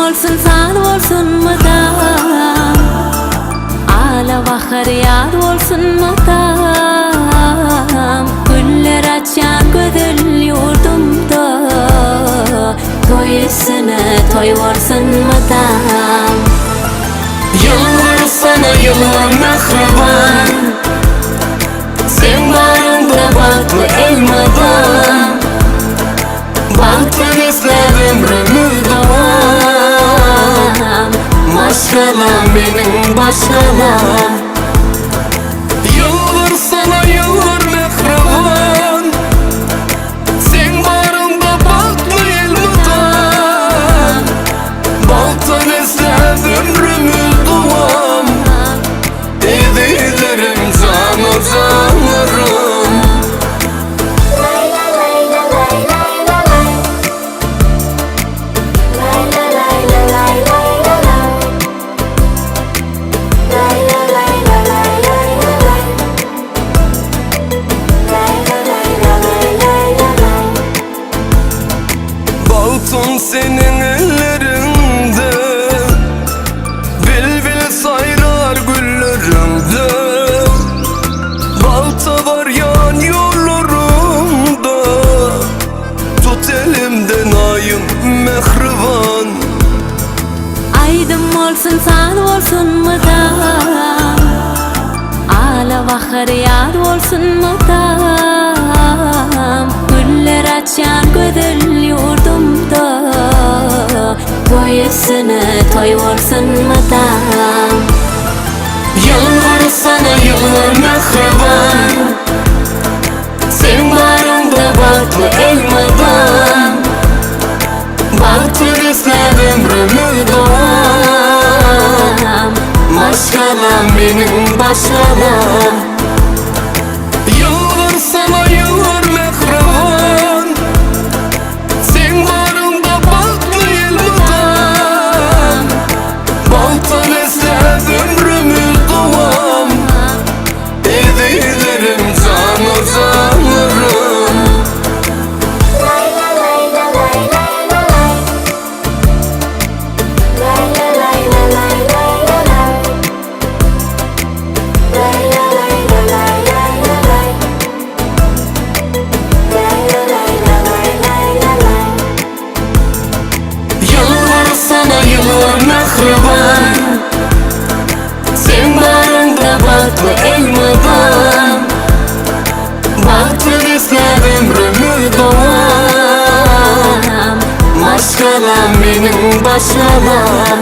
olsun san olsun madam, ala bahar yad olsun madam. Güller açan güzel yurdumda, toyisine toy olsun madam. Yıllar sana yıllar mehriban, sen barında baktı elmadan. Baktın izler ömrümü devam, maşkalam benim başkalam. Yıllar sana yıllar mehriban, sen barında baktı elmadan. Baktın izler ömrümü devam, dedilerim canı canlarım. Baktım senin ellerinde, bilbil sayrar güllerinde. Balta var yan yollarımda, tut elimden ayım mehriban. Aydım olsun san olsun madam, ala bahar yad olsun madam. Güller açan güzel yurdumda, toyisine toy olsun madam. Yıllar sana yıllar mehriban, sen barında baktı elmadan. Baktın izler ömrümü devam, maşkalam benim başkalam. Yıllar sana yıllar mehriban, sen barında baktı elmadan. Baktın izler ömrümü devam, dedilerim canı canlarım. Yıllar sana yıllar mehriban, sen barında baktı elmadan. Baktın izler ömrümü devam, maşkalam benim başkalam.